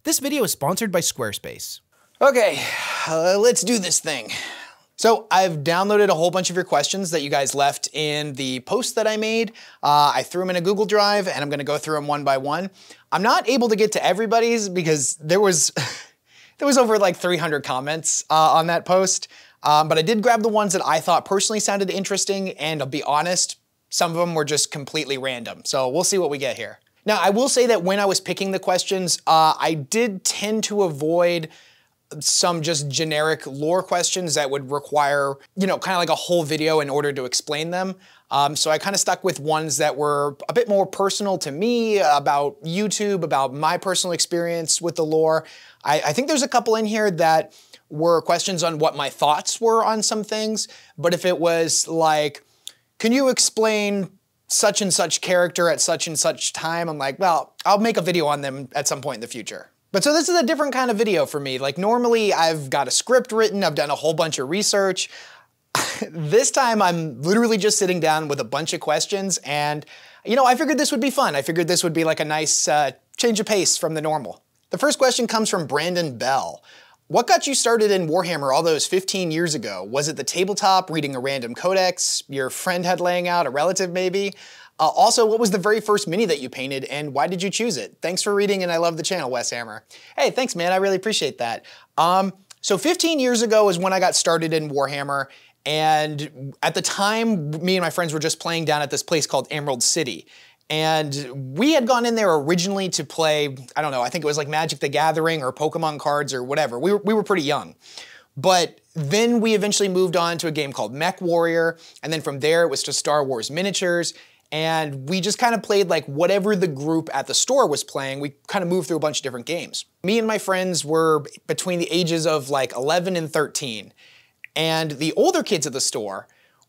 This video is sponsored by Squarespace. Okay, let's do this thing. So I've downloaded a whole bunch of your questions that you guys left in the post that I made. I threw them in a Google Drive and I'm gonna go through them one by one. I'm not able to get to everybody's because there was over like 300 comments on that post. But I did grab the ones that I thought personally sounded interesting, and I'll be honest, some of them were just completely random. So we'll see what we get here. Now, I will say that when I was picking the questions, I did tend to avoid some just generic lore questions that would require, kind of like a whole video in order to explain them. So I kind of stuck with ones that were a bit more personal to me, about YouTube, about my personal experience with the lore. I think there's a couple in here that were questions on what my thoughts were on some things, but if it was like, can you explain such and such character at such and such time, I'm like, well, I'll make a video on them at some point in the future. But so this is a different kind of video for me. Like normally I've got a script written, I've done a whole bunch of research. This time I'm literally just sitting down with a bunch of questions, and I figured this would be fun. I figured this would be like a nice change of pace from the normal. The first question comes from Brandon Bell. What got you started in Warhammer all those 15 years ago? Was it the tabletop, reading a random codex, your friend had laying out, a relative maybe? Also, what was the very first mini that you painted, and why did you choose it? Thanks for reading, and I love the channel, WesHammer. Hey, thanks man, I really appreciate that. So 15 years ago is when I got started in Warhammer, and at the time, me and my friends were just playing down at this place called Emerald City. And we had gone in there originally to play, I don't know, I think it was like Magic the Gathering or Pokemon cards or whatever. We were pretty young. But then we eventually moved on to a game called Mech Warrior, and then from there it was to Star Wars miniatures, and we just kind of played like whatever the group at the store was playing. We kind of moved through a bunch of different games. Me and my friends were between the ages of like 11 and 13, and the older kids at the store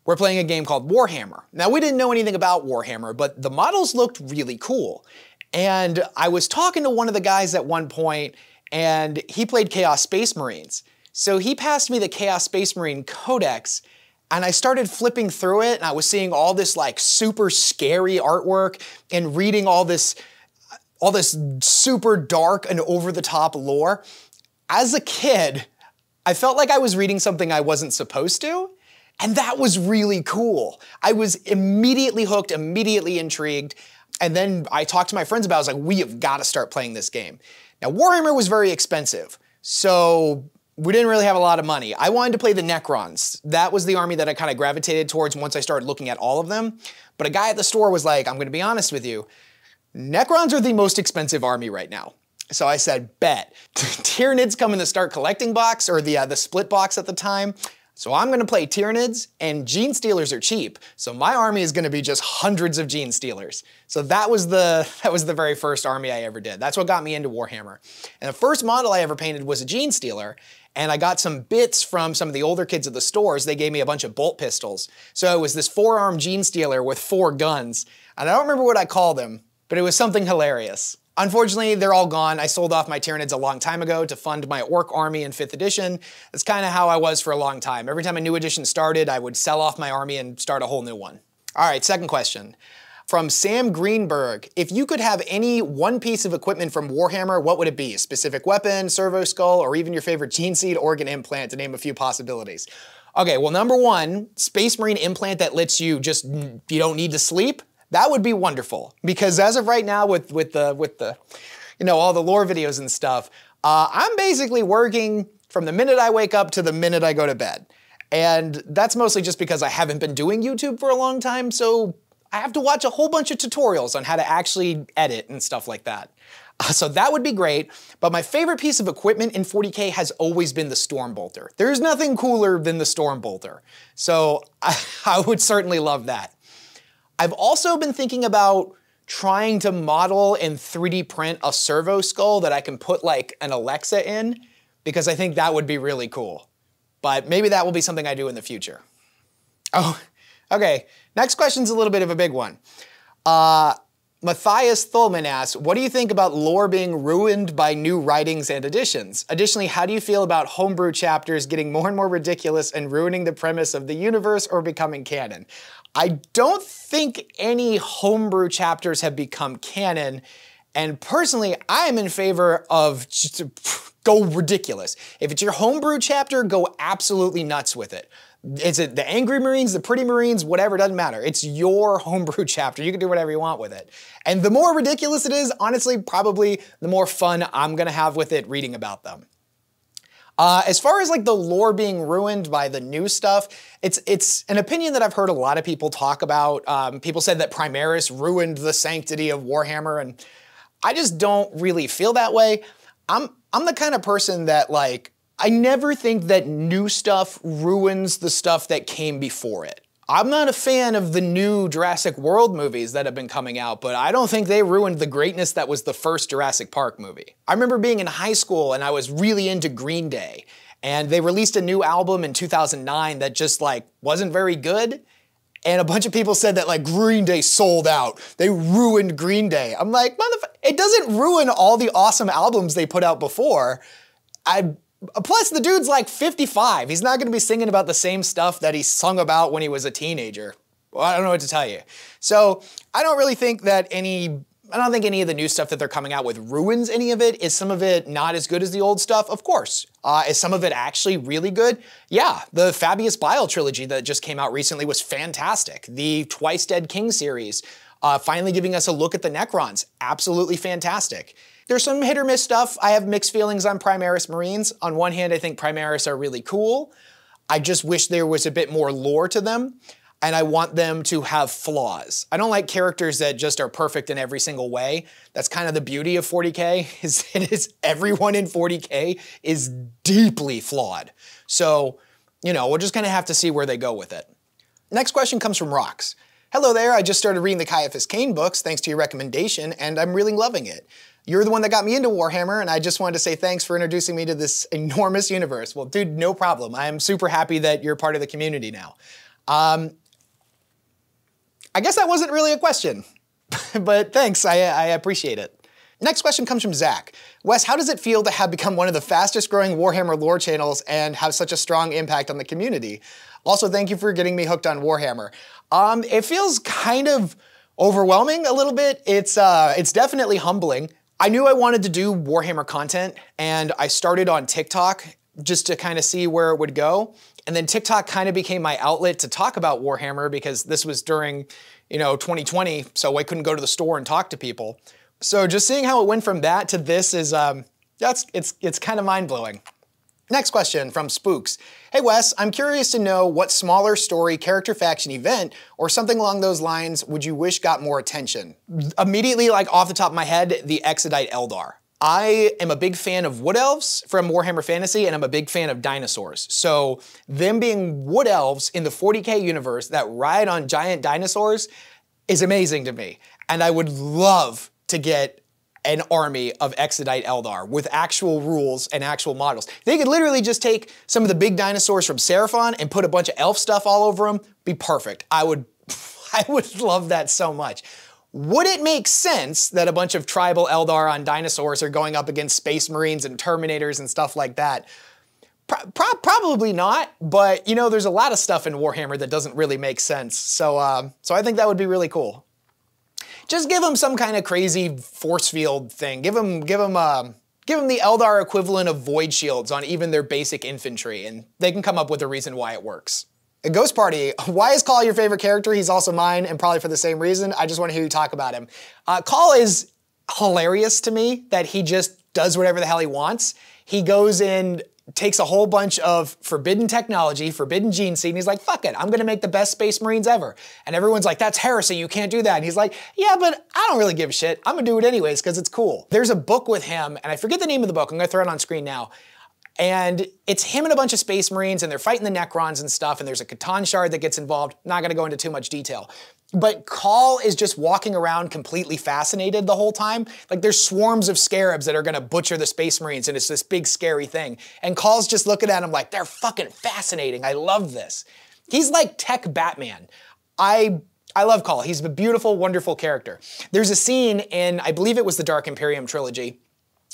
we're playing a game called Warhammer. Now, we didn't know anything about Warhammer, but the models looked really cool. And I was talking to one of the guys at one point, and he played Chaos Space Marines. So he passed me the Chaos Space Marine Codex, and I started flipping through it, and I was seeing all this like super scary artwork and reading all this super dark and over-the-top lore. As a kid, I felt like I was reading something I wasn't supposed to. And that was really cool. I was immediately hooked, immediately intrigued. And then I talked to my friends about it. I was like, we have got to start playing this game. Now, Warhammer was very expensive, so we didn't really have a lot of money. I wanted to play the Necrons. That was the army that I kind of gravitated towards once I started looking at all of them. But a guy at the store was like, I'm going to be honest with you, Necrons are the most expensive army right now. So I said, bet. Tyranids come in the start collecting box, or the split box at the time. So I'm gonna play Tyranids, and Gene Stealers are cheap. So my army is gonna be just hundreds of Gene Stealers. So that was the very first army I ever did. That's what got me into Warhammer. And the first model I ever painted was a Gene Stealer, and I got some bits from some of the older kids at the stores. They gave me a bunch of bolt pistols. So it was this 4-arm Gene Stealer with 4 guns. And I don't remember what I called him, but it was something hilarious. Unfortunately, they're all gone. I sold off my Tyranids a long time ago to fund my Orc army in 5th edition. That's kind of how I was for a long time. Every time a new edition started, I would sell off my army and start a whole new one. All right, second question. From Sam Greenberg, if you could have any one piece of equipment from Warhammer, what would it be? A specific weapon, servo skull, or even your favorite gene seed organ implant, to name a few possibilities. Okay, well, number one, Space Marine implant that lets you you don't need to sleep. That would be wonderful, because as of right now with the all the lore videos and stuff, I'm basically working from the minute I wake up to the minute I go to bed. And that's mostly just because I haven't been doing YouTube for a long time, so I have to watch a whole bunch of tutorials on how to actually edit and stuff like that. So that would be great, but my favorite piece of equipment in 40k has always been the Stormbolter. There's nothing cooler than the Stormbolter, so I would certainly love that. I've also been thinking about trying to model and 3D print a servo skull that I can put like an Alexa in, because I think that would be really cool. But maybe that will be something I do in the future. Oh, okay. Next question's a little bit of a big one. Matthias Thulman asks, what do you think about lore being ruined by new writings and additions? Additionally, how do you feel about homebrew chapters getting more and more ridiculous and ruining the premise of the universe or becoming canon? I don't think any homebrew chapters have become canon, And personally, I'm in favor of just go ridiculous. If it's your homebrew chapter, go absolutely nuts with it. Is it the Angry Marines, the Pretty Marines, whatever, doesn't matter. It's your homebrew chapter. You can do whatever you want with it. And the more ridiculous it is, honestly, probably the more fun I'm gonna have with it reading about them. As far as like the lore being ruined by the new stuff, it's an opinion that I've heard a lot of people talk about. People said that Primaris ruined the sanctity of Warhammer, and I just don't really feel that way. I'm the kind of person that like, I never think that new stuff ruins the stuff that came before it. I'm not a fan of the new Jurassic World movies that have been coming out, but I don't think they ruined the greatness that was the first Jurassic Park movie. I remember being in high school and I was really into Green Day, and they released a new album in 2009 that just like wasn't very good. And a bunch of people said that like Green Day sold out. They ruined Green Day. I'm like, it doesn't ruin all the awesome albums they put out before. Plus, the dude's like 55. He's not gonna be singing about the same stuff that he sung about when he was a teenager. Well, I don't know what to tell you. So I don't really think that any of the new stuff that they're coming out with ruins any of it. Is some of it not as good as the old stuff? Of course. Is some of it actually really good? Yeah, the Fabius Bile trilogy that just came out recently was fantastic. The Twice Dead King series, finally giving us a look at the Necrons, absolutely fantastic. There's some hit or miss stuff. I have mixed feelings on Primaris Marines. On one hand, I think Primaris are really cool. I just wish there was a bit more lore to them, and I want them to have flaws. I don't like characters that just are perfect in every single way. That's kind of the beauty of 40k, is everyone in 40k is deeply flawed. So, you know, we're just gonna have to see where they go with it. Next question comes from Rox. Hello there, I just started reading the Caiaphas Cain books thanks to your recommendation, and I'm really loving it. You're the one that got me into Warhammer, and I just wanted to say thanks for introducing me to this enormous universe. Well, dude, no problem. I am super happy that you're part of the community now. I guess that wasn't really a question, but thanks, I appreciate it. Next question comes from Zach. Wes, how does it feel to have become one of the fastest growing Warhammer lore channels and have such a strong impact on the community? Also, thank you for getting me hooked on Warhammer. It feels kind of overwhelming a little bit. It's definitely humbling. I knew I wanted to do Warhammer content, and I started on TikTok just to kind of see where it would go. And then TikTok kind of became my outlet to talk about Warhammer because this was during, 2020, so I couldn't go to the store and talk to people. So just seeing how it went from that to this is, it's kind of mind-blowing. Next question from Spooks. Hey Wes, I'm curious to know what smaller story, character faction event, or something along those lines would you wish got more attention? Immediately, like off the top of my head, the Exodite Eldar. I am a big fan of Wood Elves from Warhammer Fantasy, and I'm a big fan of dinosaurs. So them being Wood Elves in the 40k universe that ride on giant dinosaurs is amazing to me. And I would love to get an army of Exodite Eldar with actual rules and actual models. They could literally just take some of the big dinosaurs from Seraphon and put a bunch of elf stuff all over them. Be perfect. I would love that so much. Would it make sense that a bunch of tribal Eldar on dinosaurs are going up against Space Marines and Terminators and stuff like that? Probably not, but there's a lot of stuff in Warhammer that doesn't really make sense. So I think that would be really cool. Just give them some kind of crazy force field thing. Give them the Eldar equivalent of void shields on even their basic infantry, and they can come up with a reason why it works. A Ghost Party, why is Call your favorite character? He's also mine, and probably for the same reason. I just want to hear you talk about him. Call is hilarious to me that he just does whatever the hell he wants. He goes in, takes a whole bunch of forbidden technology, forbidden gene seed, and he's like, fuck it, I'm gonna make the best Space Marines ever. And everyone's like, that's heresy, you can't do that. And he's like, yeah, but I don't really give a shit. I'm gonna do it anyways because it's cool. There's a book with him, and I forget the name of the book. I'm gonna throw it on screen now. And it's him and a bunch of Space Marines, and they're fighting the Necrons and stuff, and there's a Catan shard that gets involved. Not gonna go into too much detail. But Call is just walking around completely fascinated the whole time. Like there's swarms of scarabs that are gonna butcher the Space Marines, and it's this big scary thing. And Call's just looking at him like, they're fucking fascinating, I love this. He's like tech Batman. I love Call, he's a beautiful, wonderful character. There's a scene in, I believe it was the Dark Imperium trilogy,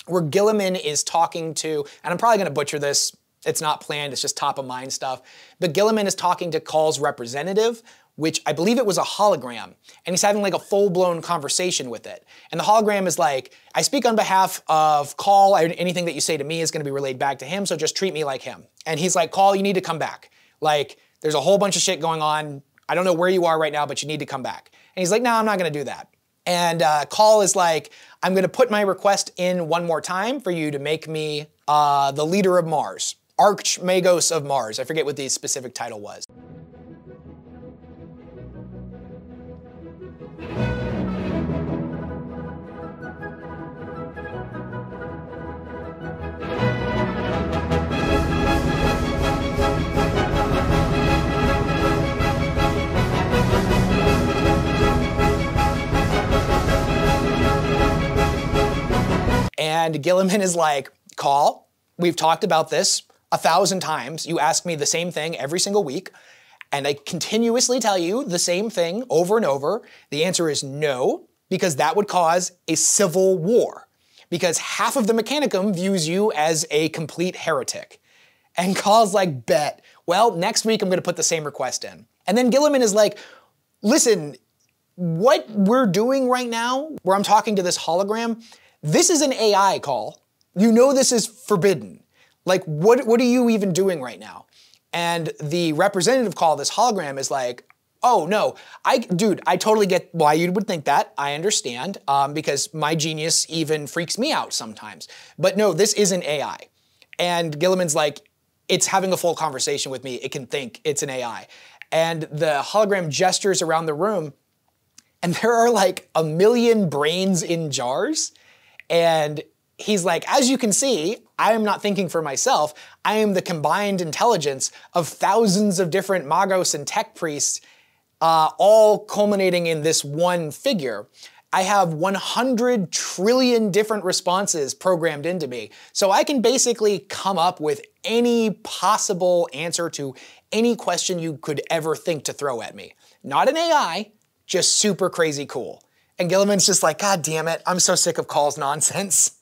where Gilliman is talking to, and I'm probably gonna butcher this, it's not planned, it's just top of mind stuff, but Gilliman is talking to Call's representative which I believe it was a hologram, and he's having like a full-blown conversation with it. And the hologram is like, I speak on behalf of Call, anything that you say to me is gonna be relayed back to him, so just treat me like him. And he's like, Call, you need to come back. Like, there's a whole bunch of shit going on. I don't know where you are right now, but you need to come back. And he's like, no, I'm not gonna do that. And Call is like, I'm gonna put my request in one more time for you to make me the leader of Mars. Archmagos of Mars. I forget what the specific title was. And Gilliman is like, Call, we've talked about this 1,000 times. You ask me the same thing every single week, and I continuously tell you the same thing over and over. The answer is no, because that would cause a civil war, because half of the Mechanicum views you as a complete heretic. And Call's like, bet. Well, next week I'm gonna put the same request in. And then Gilliman is like, listen, what we're doing right now, where I'm talking to this hologram, this is an AI, Call. You know this is forbidden. Like, what are you even doing right now? And the representative Call, this hologram, is like, oh no, dude, I totally get why you would think that. I understand, because my genius even freaks me out sometimes. But no, this isn't AI. And Gilliman's like, it's having a full conversation with me. It can think it's an AI. And the hologram gestures around the room, and there are like 1 million brains in jars. And he's like, as you can see, I am not thinking for myself. I am the combined intelligence of thousands of different Magos and tech priests, all culminating in this one figure. I have 100 trillion different responses programmed into me. So I can basically come up with any possible answer to any question you could ever think to throw at me. Not an AI, just super crazy cool. And Gilliman's just like, God damn it, I'm so sick of Call's nonsense.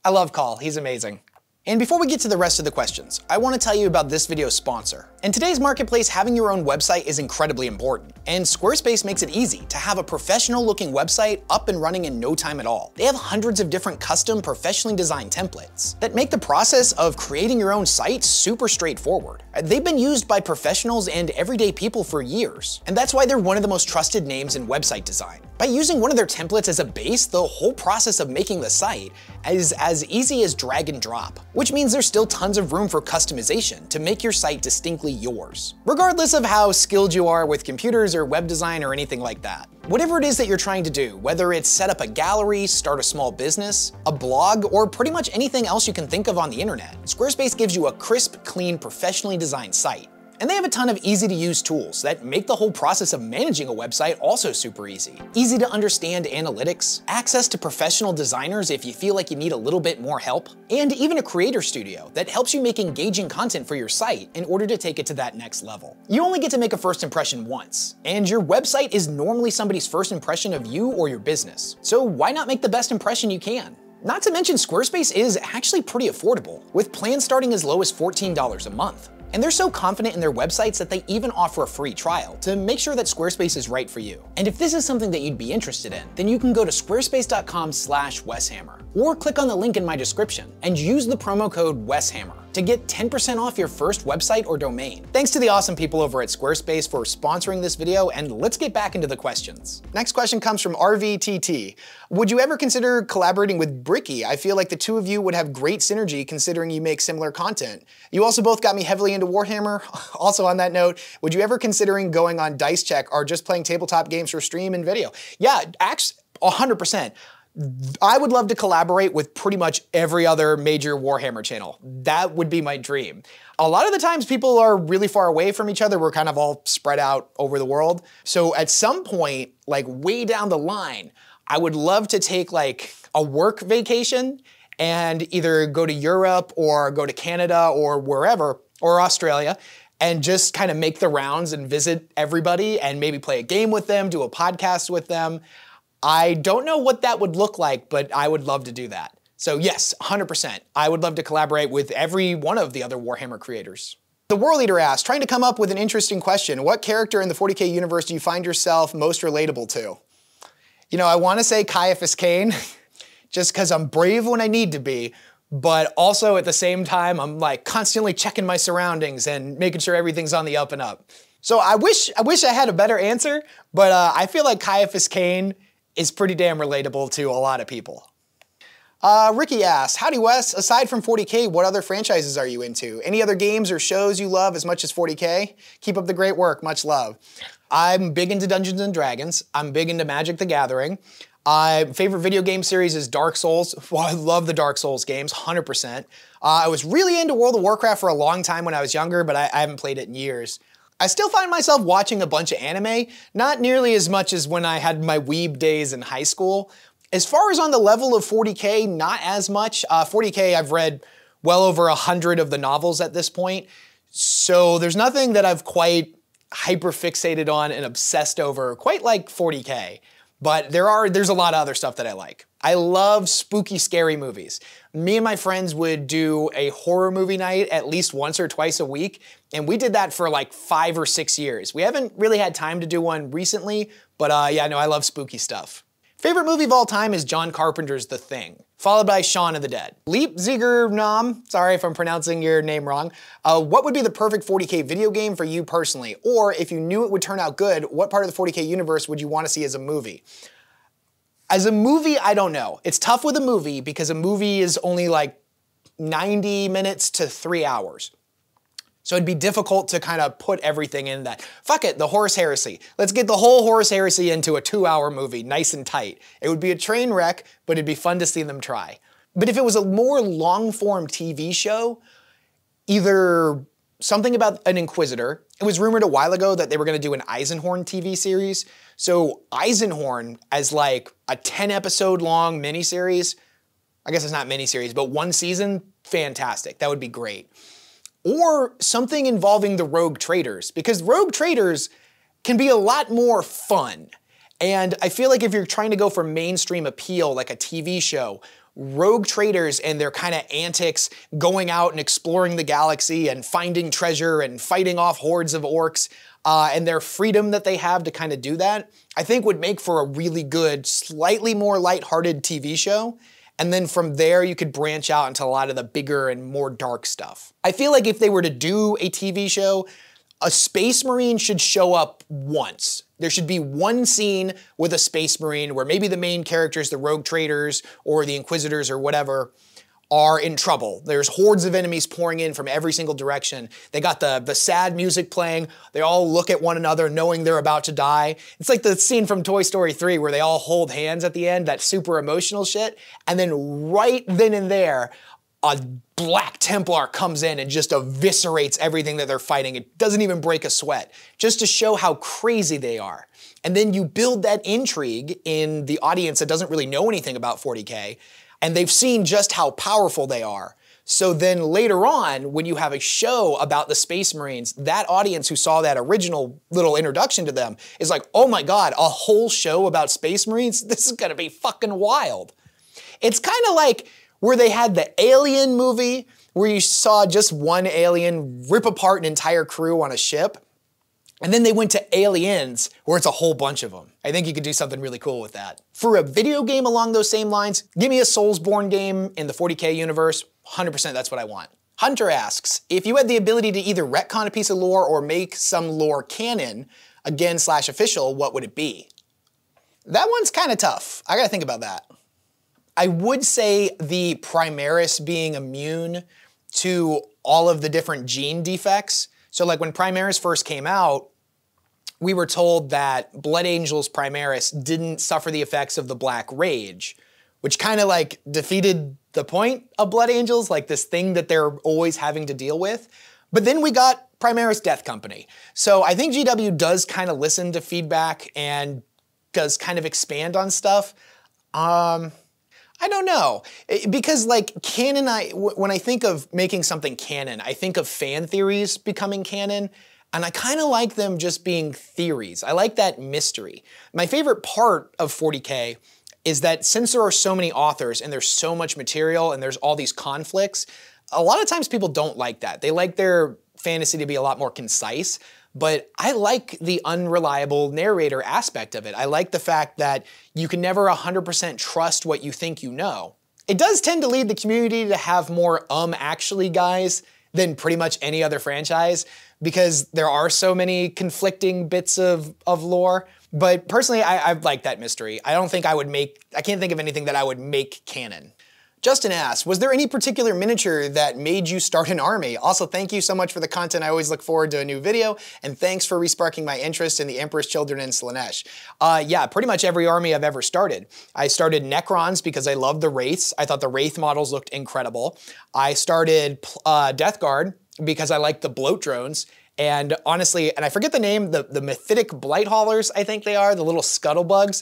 I love Call, he's amazing. And before we get to the rest of the questions, I want to tell you about this video's sponsor. In today's marketplace, having your own website is incredibly important, and Squarespace makes it easy to have a professional-looking website up and running in no time at all. They have hundreds of different custom, professionally designed templates that make the process of creating your own site super straightforward. They've been used by professionals and everyday people for years, and that's why they're one of the most trusted names in website design. By using one of their templates as a base, the whole process of making the site is as easy as drag and drop, which means there's still tons of room for customization to make your site distinctly yours, regardless of how skilled you are with computers or web design or anything like that. Whatever it is that you're trying to do, whether it's set up a gallery, start a small business, a blog, or pretty much anything else you can think of on the internet, Squarespace gives you a crisp, clean, professionally designed site. And they have a ton of easy to use tools that make the whole process of managing a website also super easy. Easy to understand analytics, access to professional designers if you feel like you need a little bit more help, and even a creator studio that helps you make engaging content for your site in order to take it to that next level. You only get to make a first impression once, and your website is normally somebody's first impression of you or your business. So why not make the best impression you can? Not to mention Squarespace is actually pretty affordable, with plans starting as low as $14 a month. And they're so confident in their websites that they even offer a free trial to make sure that Squarespace is right for you. And if this is something that you'd be interested in, then you can go to squarespace.com/WesHammer, or click on the link in my description and use the promo code WesHammer to get 10% off your first website or domain. Thanks to the awesome people over at Squarespace for sponsoring this video, and let's get back into the questions. Next question comes from RVTT. Would you ever consider collaborating with Bricky? I feel like the two of you would have great synergy considering you make similar content. You also both got me heavily into Warhammer. Also on that note, would you ever considering going on Dice Check or just playing tabletop games for stream and video? Yeah, actually, 100%. I would love to collaborate with pretty much every other major Warhammer channel. That would be my dream. A lot of the times people are really far away from each other. We're kind of all spread out over the world. So at some point, like way down the line, I would love to take like a work vacation and either go to Europe or go to Canada or wherever, or Australia, and just kind of make the rounds and visit everybody and maybe play a game with them, do a podcast with them. I don't know what that would look like, but I would love to do that. So yes, 100%. I would love to collaborate with every one of the other Warhammer creators. The World Eater asks, trying to come up with an interesting question. What character in the 40k universe do you find yourself most relatable to? You know, I want to say Caiaphas Cain, just because I'm brave when I need to be, but also at the same time, I'm like constantly checking my surroundings and making sure everything's on the up and up. So I wish I had a better answer, but I feel like Caiaphas Cain is pretty damn relatable to a lot of people. Ricky asks, howdy Wes, aside from 40k, what other franchises are you into? Any other games or shows you love as much as 40k? Keep up the great work, much love. I'm big into Dungeons and Dragons. I'm big into Magic the Gathering. My favorite video game series is Dark Souls. Well, I love the Dark Souls games, 100%. I was really into World of Warcraft for a long time when I was younger, but I haven't played it in years. I still find myself watching a bunch of anime, not nearly as much as when I had my weeb days in high school. As far as on the level of 40k, not as much. 40k, I've read well over 100 of the novels at this point, so there's nothing that I've quite hyper-fixated on and obsessed over quite like 40k. But there's a lot of other stuff that I like. I love spooky, scary movies. Me and my friends would do a horror movie night at least once or twice a week, and we did that for like 5 or 6 years. We haven't really had time to do one recently, but yeah, no, I love spooky stuff. Favorite movie of all time is John Carpenter's The Thing, followed by Shaun of the Dead. Leap Ziger Nam, sorry if I'm pronouncing your name wrong. What would be the perfect 40k video game for you personally? Or if you knew it would turn out good, what part of the 40k universe would you want to see as a movie? As a movie, I don't know. It's tough with a movie because a movie is only like 90 minutes to 3 hours. So it'd be difficult to kind of put everything in that. Fuck it, the Horus Heresy. Let's get the whole Horus Heresy into a 2-hour movie, nice and tight. It would be a train wreck, but it'd be fun to see them try. But if it was a more long-form TV show, either something about an Inquisitor. It was rumored a while ago that they were gonna do an Eisenhorn TV series. So Eisenhorn as like a 10-episode long miniseries, I guess it's not miniseries, but 1 season, fantastic. That would be great. Or something involving the Rogue Traders, because Rogue Traders can be a lot more fun. And I feel like if you're trying to go for mainstream appeal, like a TV show, Rogue Traders and their kind of antics, going out and exploring the galaxy and finding treasure and fighting off hordes of orcs, and their freedom that they have to kind of do that, I think would make for a really good, slightly more lighthearted TV show. And then from there, you could branch out into a lot of the bigger and more dark stuff. I feel like if they were to do a TV show, a Space Marine should show up once. There should be 1 scene with a Space Marine where maybe the main characters, the Rogue Traders or the Inquisitors or whatever, are in trouble. There's hordes of enemies pouring in from every single direction. They got the sad music playing. They all look at one another knowing they're about to die. It's like the scene from Toy Story 3 where they all hold hands at the end, that super emotional shit. And then right then and there, a Black Templar comes in and just eviscerates everything that they're fighting. It doesn't even break a sweat, just to show how crazy they are. And then you build that intrigue in the audience that doesn't really know anything about 40K, and they've seen just how powerful they are. So then later on, when you have a show about the Space Marines, that audience who saw that original little introduction to them is like, oh my God, a whole show about Space Marines? This is gonna be fucking wild. It's kind of like where they had the Alien movie, where you saw just one alien rip apart an entire crew on a ship. And then they went to Aliens, where it's a whole bunch of them. I think you could do something really cool with that. For a video game along those same lines, give me a Soulsborne game in the 40K universe. 100% that's what I want. Hunter asks, if you had the ability to either retcon a piece of lore or make some lore canon, again / official, what would it be? That one's kind of tough. I gotta think about that. I would say the Primaris being immune to all of the different gene defects. So like when Primaris first came out, we were told that Blood Angel's Primaris didn't suffer the effects of the Black Rage, which kind of like defeated the point of Blood Angels, like this thing that they're always having to deal with. But then we got Primaris Death Company. So I think GW does kind of listen to feedback and does kind of expand on stuff. I don't know, because like canon, when I think of making something canon, I think of fan theories becoming canon, and I kind of like them just being theories. I like that mystery. My favorite part of 40K is that since there are so many authors and there's so much material and there's all these conflicts, a lot of times people don't like that. They like their fantasy to be a lot more concise, but I like the unreliable narrator aspect of it. I like the fact that you can never 100% trust what you think you know. It does tend to lead the community to have more actually guys than pretty much any other franchise, because there are so many conflicting bits of lore. But personally, I like that mystery. I can't think of anything that I would make canon. Justin asks, was there any particular miniature that made you start an army? Also, thank you so much for the content. I always look forward to a new video, and thanks for resparking my interest in the Emperor's Children and Slaanesh. Yeah, pretty much every army I've ever started. I started Necrons because I loved the Wraiths. I thought the Wraith models looked incredible. I started Death Guard because I liked the bloat drones. And honestly, and I forget the name, the Mephitic Blight Haulers, I think they are, the little scuttlebugs.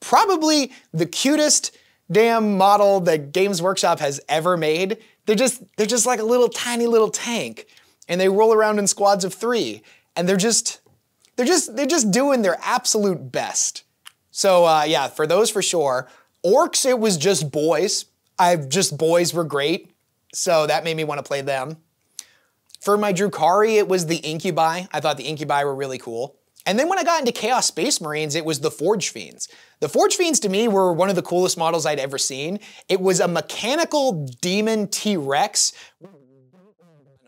Probably the cutest damn model that Games Workshop has ever made. They're just like a little tiny little tank, and they roll around in squads of 3, and they're just doing their absolute best. So yeah, for those for sure. Orcs, it was just boys. Boys were great, so that made me want to play them. For my Drukhari, it was the Incubi. I thought the Incubi were really cool. And then when I got into Chaos Space Marines, it was the Forge Fiends. The Forge Fiends to me were one of the coolest models I'd ever seen. It was a mechanical demon T-Rex with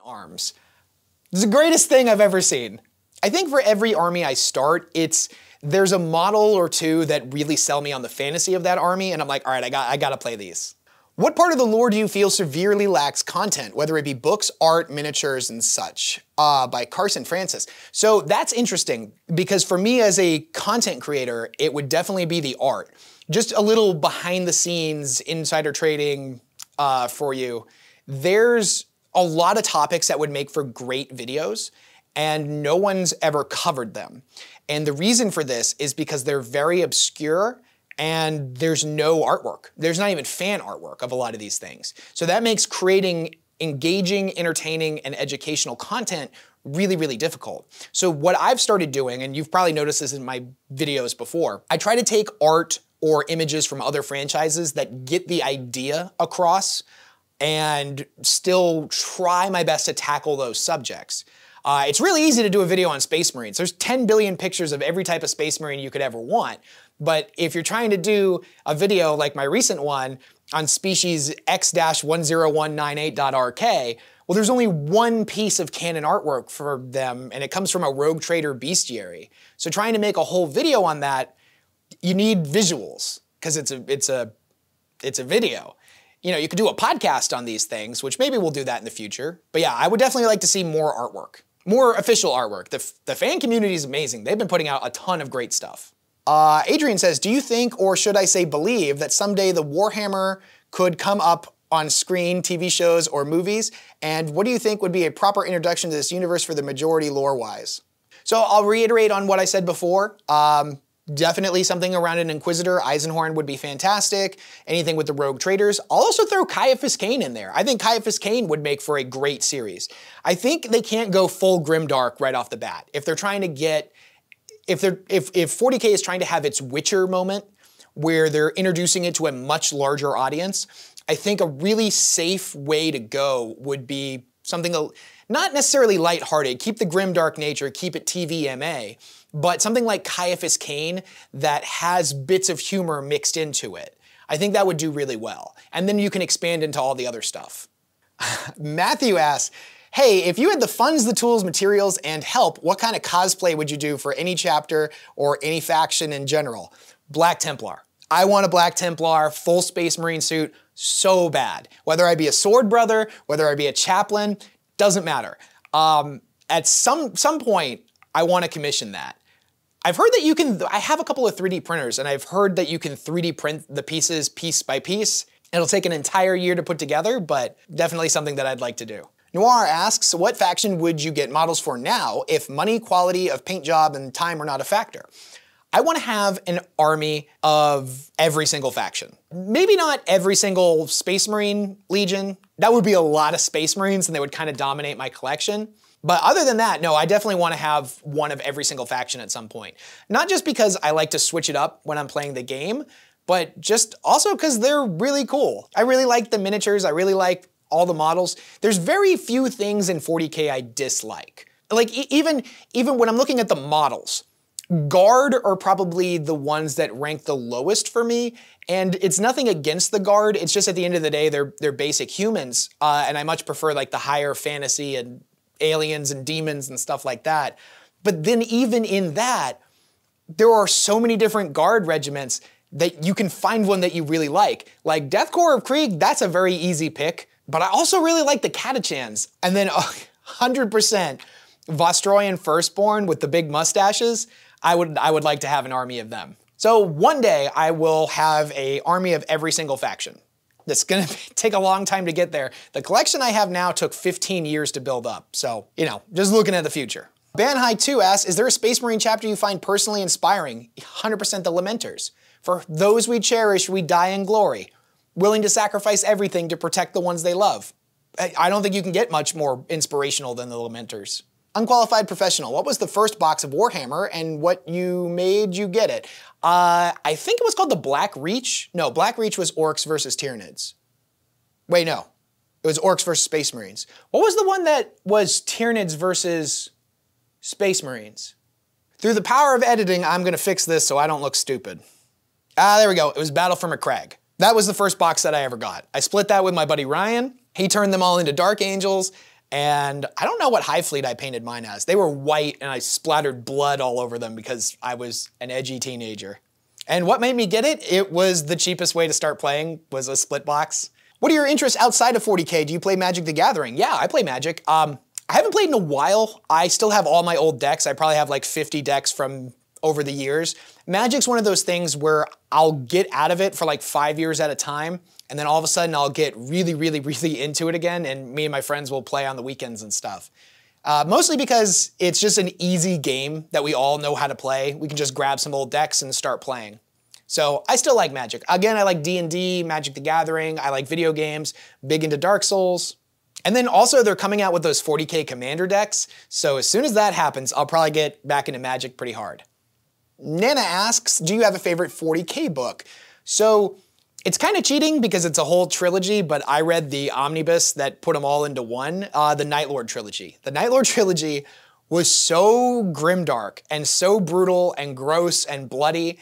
arms. It's the greatest thing I've ever seen. I think for every army I start, there's a model or two that really sell me on the fantasy of that army, and I'm like, all right, I gotta play these. What part of the lore do you feel severely lacks content, whether it be books, art, miniatures, and such? By Carson Francis. So that's interesting, because for me as a content creator, it would definitely be the art. Just a little behind the scenes insider trading for you. There's a lot of topics that would make for great videos, and no one's ever covered them. And the reason for this is because they're very obscure, and there's no artwork. There's not even fan artwork of a lot of these things. So that makes creating engaging, entertaining, and educational content really, really difficult. So what I've started doing, and you've probably noticed this in my videos before, I try to take art or images from other franchises that get the idea across and still try my best to tackle those subjects. It's really easy to do a video on Space Marines. There's 10 billion pictures of every type of Space Marine you could ever want. But if you're trying to do a video like my recent one on species X-10198.RK, well, there's only one piece of canon artwork for them, and it comes from a Rogue Trader bestiary. So trying to make a whole video on that, you need visuals, because it's a video. You know, you could do a podcast on these things, which maybe we'll do that in the future. But yeah, I would definitely like to see more artwork, more official artwork. The fan community is amazing. They've been putting out a ton of great stuff. Adrian says, do you think, or should I say believe, that someday the Warhammer could come up on screen, TV shows, or movies? And what do you think would be a proper introduction to this universe for the majority lore-wise? So I'll reiterate on what I said before. Definitely something around an Inquisitor. Eisenhorn would be fantastic. Anything with the Rogue Traders. I'll also throw Caiaphas Cain in there. I think Caiaphas Cain would make for a great series. I think they can't go full grimdark right off the bat. If they're trying to get, if 40k is trying to have its Witcher moment, where they're introducing it to a much larger audience, I think a really safe way to go would be something not necessarily lighthearted, keep the grimdark nature, keep it TVMA, but something like Caiaphas Cain that has bits of humor mixed into it. I think that would do really well. And then you can expand into all the other stuff. Matthew asks, hey, if you had the funds, the tools, materials, and help, what kind of cosplay would you do for any chapter or any faction in general? Black Templar. I want a Black Templar full Space Marine suit so bad. Whether I be a sword brother, whether I be a chaplain, doesn't matter. At some point, I want to commission that. I've heard that you can, I have a couple of 3D printers, and I've heard that you can 3D print the pieces piece by piece. It'll take an entire year to put together, but definitely something that I'd like to do. Noir asks, what faction would you get models for now if money, quality of paint job, and time are not a factor? I want to have an army of every single faction. Maybe not every single Space Marine Legion. That would be a lot of Space Marines, and they would kind of dominate my collection. But other than that, no, I definitely want to have one of every single faction at some point. Not just because I like to switch it up when I'm playing the game, but just also because they're really cool. I really like the miniatures. I really like all the models. There's very few things in 40k I dislike. Like even when I'm looking at the models, Guard are probably the ones that rank the lowest for me, and it's nothing against the Guard, it's just at the end of the day, they're basic humans, and I much prefer like the higher fantasy and aliens and demons and stuff like that. But then even in that, there are so many different Guard regiments that you can find one that you really like. Like Death Corps of Krieg, that's a very easy pick, but I also really like the Catachans. And then 100% Vostroyan Firstborn with the big mustaches, I would like to have an army of them. So one day I will have an army of every single faction. That's gonna take a long time to get there. The collection I have now took 15 years to build up. So, you know, just looking at the future. Banhai2 asks, is there a Space Marine chapter you find personally inspiring? 100% the Lamenters. For those we cherish, we die in glory. Willing to sacrifice everything to protect the ones they love. I don't think you can get much more inspirational than the Lamenters. Unqualified Professional, what was the first box of Warhammer and what made you get it? I think it was called the Black Reach. No, Black Reach was Orcs versus Tyranids. Wait, no. It was Orcs versus Space Marines. What was the one that was Tyranids versus Space Marines? Through the power of editing, I'm gonna fix this so I don't look stupid. There we go. It was Battle for McCrag. That was the first box that I ever got. I split that with my buddy Ryan. He turned them all into Dark Angels. And I don't know what Hive Fleet I painted mine as. They were white and I splattered blood all over them because I was an edgy teenager. And what made me get it? It was the cheapest way to start playing, was a split box. What are your interests outside of 40k? Do you play Magic the Gathering? Yeah, I play Magic. I haven't played in a while. I still have all my old decks. I probably have like 50 decks from over the years. Magic's one of those things where I'll get out of it for like 5 years at a time, and then all of a sudden I'll get really, really, really into it again, and me and my friends will play on the weekends and stuff. Mostly because it's just an easy game that we all know how to play. We can just grab some old decks and start playing. So I still like Magic. Again, I like D&D, Magic the Gathering, I like video games, big into Dark Souls. And then also they're coming out with those 40k Commander decks, so as soon as that happens, I'll probably get back into Magic pretty hard. Nana asks, do you have a favorite 40k book? So it's kind of cheating because it's a whole trilogy, but I read the omnibus that put them all into one, the Night Lord trilogy. The Night Lord trilogy was so grimdark and so brutal and gross and bloody,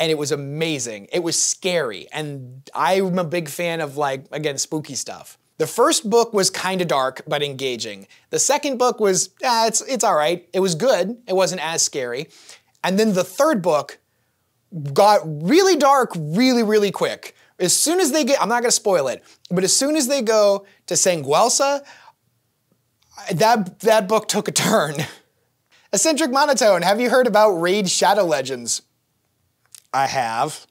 and it was amazing. It was scary, and I'm a big fan of, like, again, spooky stuff. The first book was kind of dark, but engaging. The second book was, it's all right. It was good. It wasn't as scary. And then the third book got really dark really, really quick. As soon as they get, I'm not gonna spoil it, but as soon as they go to Sanguelsa, that book took a turn. Eccentric Monotone, have you heard about Raid Shadow Legends? I have.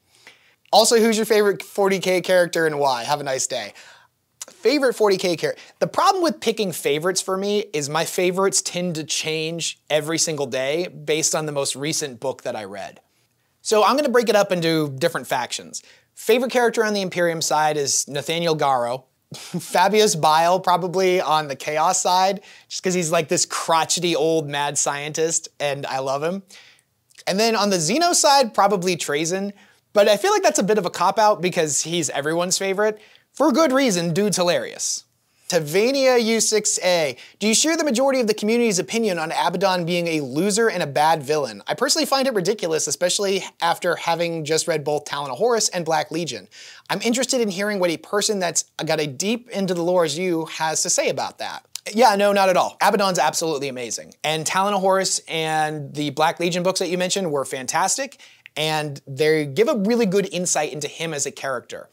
Also, who's your favorite 40k character and why? Have a nice day. Favorite 40k character. The problem with picking favorites for me is my favorites tend to change every single day based on the most recent book that I read. So I'm gonna break it up into different factions. Favorite character on the Imperium side is Nathaniel Garro. Fabius Bile probably on the Chaos side, just because he's like this crotchety old mad scientist and I love him. And then on the Xeno side, probably Trazen, but I feel like that's a bit of a cop-out because he's everyone's favorite. For good reason, dude's hilarious. Tavania U6A, do you share the majority of the community's opinion on Abaddon being a loser and a bad villain? I personally find it ridiculous, especially after having just read both Talon of Horus and Black Legion. I'm interested in hearing what a person that's got a deep into the lore as you has to say about that. Yeah, no, not at all. Abaddon's absolutely amazing. And Talon of Horus and the Black Legion books that you mentioned were fantastic, and they give a really good insight into him as a character.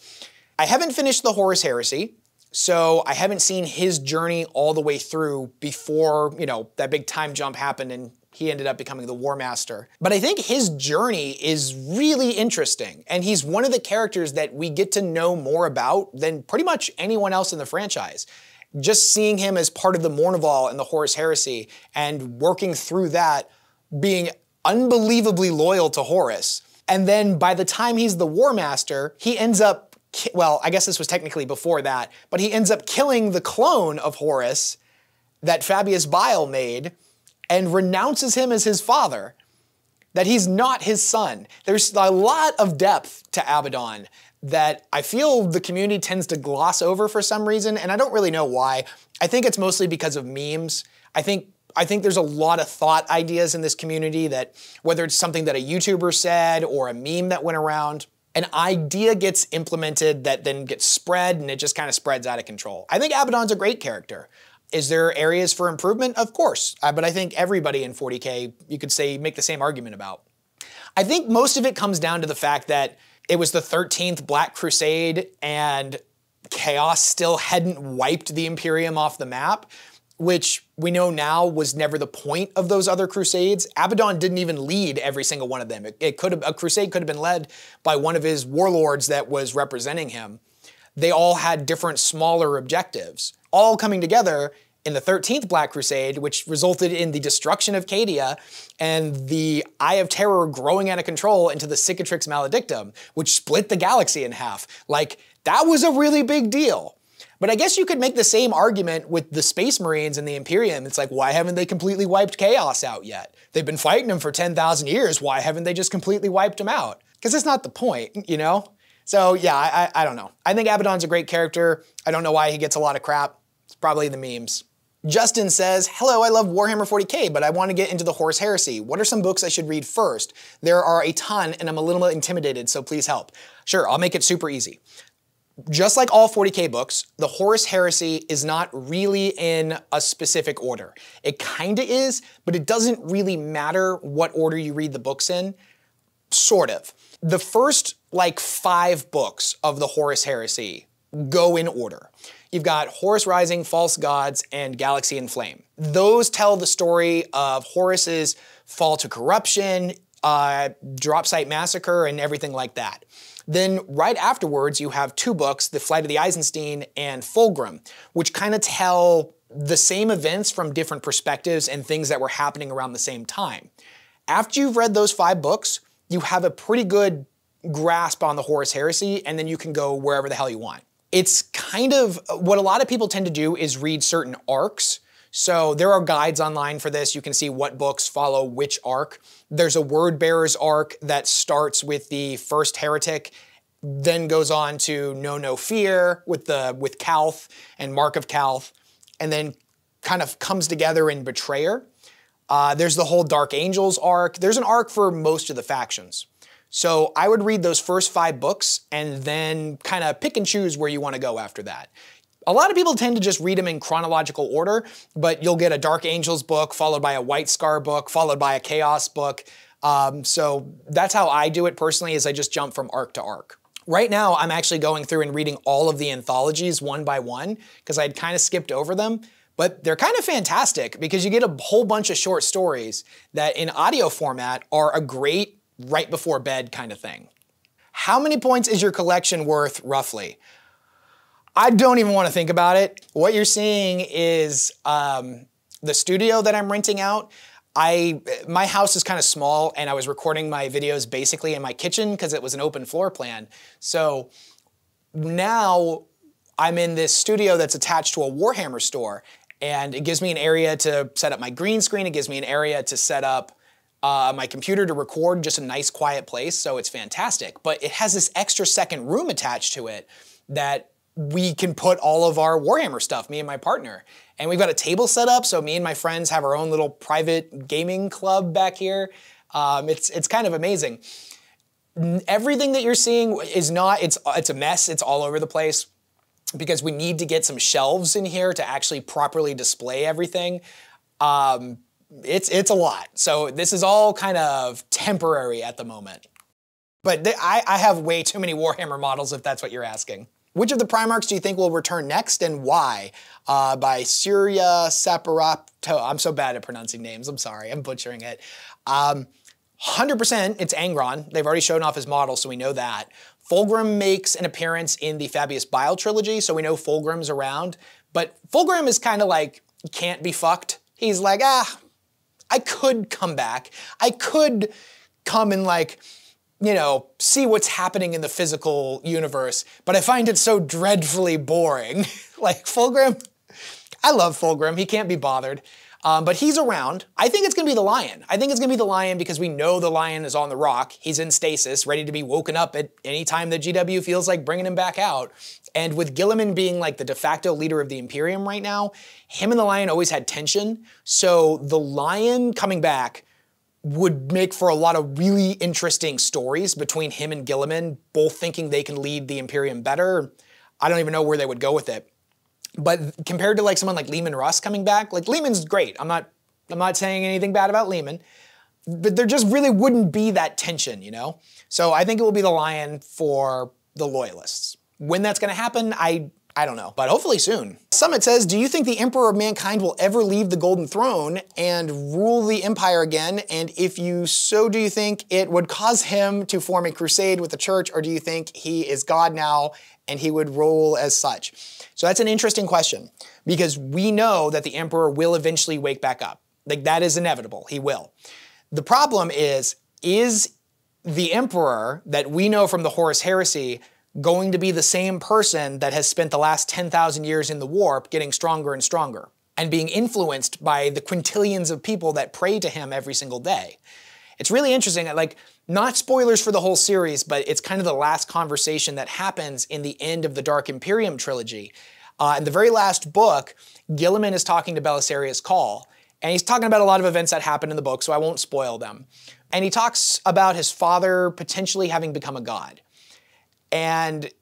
I haven't finished the Horus Heresy, so I haven't seen his journey all the way through before, you know, that big time jump happened and he ended up becoming the War Master. But I think his journey is really interesting, and he's one of the characters that we get to know more about than pretty much anyone else in the franchise. Just seeing him as part of the Mournival and the Horus Heresy and working through that, being unbelievably loyal to Horus. And then by the time he's the War Master, he ends up, well, I guess this was technically before that, but he ends up killing the clone of Horus that Fabius Bile made and renounces him as his father, that he's not his son. There's a lot of depth to Abaddon that I feel the community tends to gloss over for some reason, and I don't really know why. I think it's mostly because of memes. I think there's a lot of thought ideas in this community that, whether it's something that a YouTuber said or a meme that went around, an idea gets implemented that then gets spread, and it just kind of spreads out of control. I think Abaddon's a great character. Is there areas for improvement? Of course, but I think everybody in 40k, you could say, make the same argument about. I think most of it comes down to the fact that it was the 13th Black Crusade and Chaos still hadn't wiped the Imperium off the map, which we know now was never the point of those other crusades. Abaddon didn't even lead every single one of them. A crusade could have been led by one of his warlords that was representing him. They all had different smaller objectives, all coming together in the 13th Black Crusade, which resulted in the destruction of Cadia and the Eye of Terror growing out of control into the Cicatrix Maledictum, which split the galaxy in half. Like, that was a really big deal. But I guess you could make the same argument with the Space Marines and the Imperium. It's like, why haven't they completely wiped Chaos out yet? They've been fighting them for 10,000 years. Why haven't they just completely wiped them out? Because it's not the point, you know? So yeah, I don't know. I think Abaddon's a great character. I don't know why he gets a lot of crap. It's probably the memes. Justin says, hello, I love Warhammer 40k, but I want to get into the Horus Heresy. What are some books I should read first? There are a ton, and I'm a little bit intimidated, so please help. Sure, I'll make it super easy. Just like all 40k books, the Horus Heresy is not really in a specific order. It kinda is, but it doesn't really matter what order you read the books in, sort of. The first, like, 5 books of the Horus Heresy go in order. You've got Horus Rising, False Gods, and Galaxy in Flame. Those tell the story of Horus's fall to corruption, Dropsite Massacre, and everything like that. Then right afterwards, you have 2 books, The Flight of the Eisenstein and Fulgrim, which kind of tell the same events from different perspectives and things that were happening around the same time. After you've read those 5 books, you have a pretty good grasp on the Horus Heresy, and then you can go wherever the hell you want. It's kind of, what a lot of people tend to do is read certain arcs. So there are guides online for this. You can see what books follow which arc. There's a Word Bearers arc that starts with the first heretic, then goes on to Know No Fear with Calth and Mark of Calth, and then kind of comes together in Betrayer. There's the whole Dark Angels arc. There's an arc for most of the factions. So I would read those first 5 books and then kind of pick and choose where you want to go after that. A lot of people tend to just read them in chronological order, but you'll get a Dark Angels book, followed by a White Scar book, followed by a Chaos book. So that's how I do it personally, is I just jump from arc to arc. Right now, I'm actually going through and reading all of the anthologies one by one, because I'd kind of skipped over them. But they're kind of fantastic because you get a whole bunch of short stories that in audio format are a great right before bed kind of thing. How many points is your collection worth, roughly? I don't even want to think about it. What you're seeing is the studio that I'm renting out. My house is kind of small, and I was recording my videos basically in my kitchen because it was an open floor plan. So now I'm in this studio that's attached to a Warhammer store, and it gives me an area to set up my green screen. It gives me an area to set up my computer to record, just a nice quiet place, so it's fantastic. But it has this extra second room attached to it that we can put all of our Warhammer stuff, me and my partner. And we've got a table set up, so me and my friends have our own little private gaming club back here. It's kind of amazing. Everything that you're seeing is not, it's a mess, it's all over the place, because we need to get some shelves in here to actually properly display everything. It's a lot. So this is all kind of temporary at the moment. But I have way too many Warhammer models, if that's what you're asking. Which of the Primarks do you think will return next, and why? By Surya Saparato. I'm so bad at pronouncing names. I'm sorry. I'm butchering it. 100% it's Angron. They've already shown off his model, so we know that. Fulgrim makes an appearance in the Fabius Bile trilogy, so we know Fulgrim's around. But Fulgrim is kind of like, can't be fucked. He's like, I could come back. I could come and, like, you know, see what's happening in the physical universe, but I find it so dreadfully boring. Like, Fulgrim, I love Fulgrim. He can't be bothered. But he's around. I think it's gonna be the lion. I think it's gonna be the lion because we know the lion is on the rock. He's in stasis, ready to be woken up at any time that GW feels like bringing him back out. And with Guilliman being like the de facto leader of the Imperium right now, him and the lion always had tension. So the lion coming back would make for a lot of really interesting stories between him and Guilliman, both thinking they can lead the Imperium better. I don't even know where they would go with it. But compared to like someone like Leman Russ coming back, like Lehman's great. I'm not saying anything bad about Lehman, but there just really wouldn't be that tension, you know? So I think it will be the lion for the loyalists. When that's gonna happen, I don't know, but hopefully soon. Summit says, do you think the Emperor of Mankind will ever leave the Golden Throne and rule the Empire again? And if you so, do you think it would cause him to form a crusade with the Church, or do you think he is God now and he would rule as such? So that's an interesting question, because we know that the Emperor will eventually wake back up. Like, that is inevitable, he will. The problem is the Emperor that we know from the Horus Heresy going to be the same person that has spent the last 10,000 years in the warp getting stronger and stronger and being influenced by the quintillions of people that pray to him every single day? It's really interesting, like, not spoilers for the whole series, but it's kind of the last conversation that happens in the end of the Dark Imperium trilogy. In the very last book, Guilliman is talking to Belisarius Cawl, and he's talking about a lot of events that happen in the book, so I won't spoil them. And he talks about his father potentially having become a god. And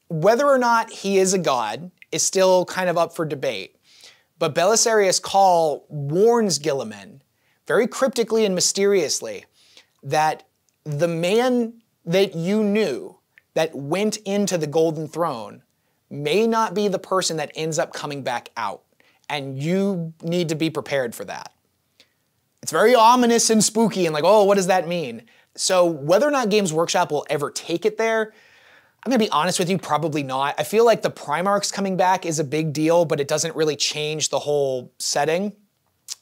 whether or not he is a god is still kind of up for debate. But Belisarius Cawl warns Guilliman, very cryptically and mysteriously, that the man that you knew that went into the Golden Throne may not be the person that ends up coming back out. And you need to be prepared for that. It's very ominous and spooky and like, oh, what does that mean? So whether or not Games Workshop will ever take it there, I'm gonna be honest with you, probably not. I feel like the Primarks coming back is a big deal, but it doesn't really change the whole setting.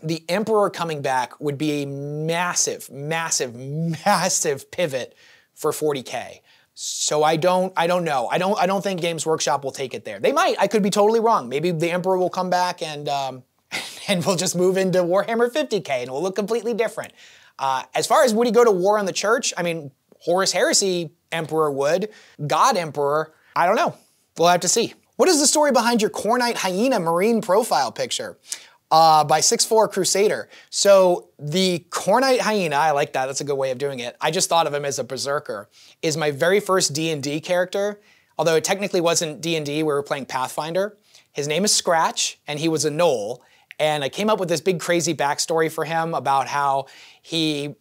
The Emperor coming back would be a massive, massive, massive pivot for 40k. So I don't know. I don't think Games Workshop will take it there. They might. I could be totally wrong. Maybe the Emperor will come back and we'll just move into Warhammer 40k and it will look completely different. As far as would he go to war on the Church, I mean, Horus Heresy Emperor would. God Emperor, I don't know. We'll have to see. What is the story behind your Cornite Hyena Marine profile picture? By 6'4 Crusader. So the Cornite Hyena, I like that, that's a good way of doing it. I just thought of him as a berserker, is my very first D&D character, although it technically wasn't D&D, we were playing Pathfinder. His name is Scratch, and he was a gnoll, and I came up with this big crazy backstory for him about how he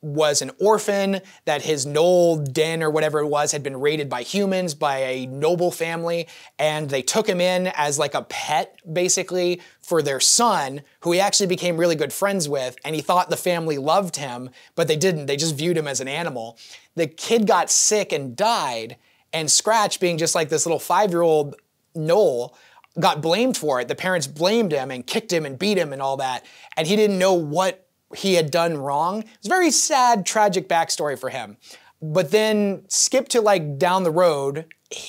was an orphan, that his gnoll den or whatever it was had been raided by humans, by a noble family, and they took him in as like a pet, basically, for their son, who he actually became really good friends with, and he thought the family loved him, but they didn't, they just viewed him as an animal. The kid got sick and died, and Scratch, being just like this little 5-year-old gnoll, got blamed for it. The parents blamed him and kicked him and beat him and all that, and he didn't know what he had done wrong. It was a very sad, tragic backstory for him. But then skip to like down the road,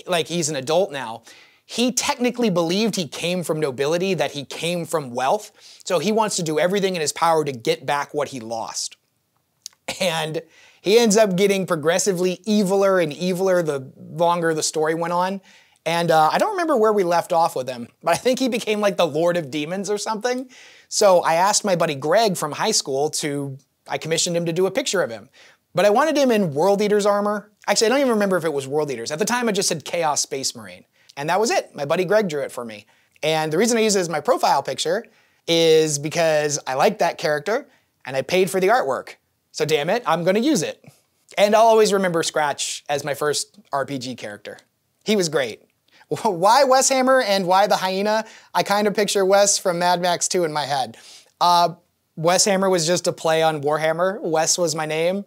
like he's an adult now, he technically believed he came from nobility, that he came from wealth. So he wants to do everything in his power to get back what he lost. And he ends up getting progressively eviler and eviler the longer the story went on. And I don't remember where we left off with him, but I think he became like the Lord of Demons or something. So I asked my buddy Greg from high school I commissioned him to do a picture of him. But I wanted him in World Eater's armor. Actually, I don't even remember if it was World Eaters. At the time, I just said Chaos Space Marine. And that was it. My buddy Greg drew it for me. And the reason I use it as my profile picture is because I like that character and I paid for the artwork. So damn it, I'm gonna use it. And I'll always remember Scratch as my first RPG character. He was great. Why WesHammer and why the hyena? I kind of picture Wes from Mad Max 2 in my head. WesHammer was just a play on Warhammer. Wes was my name,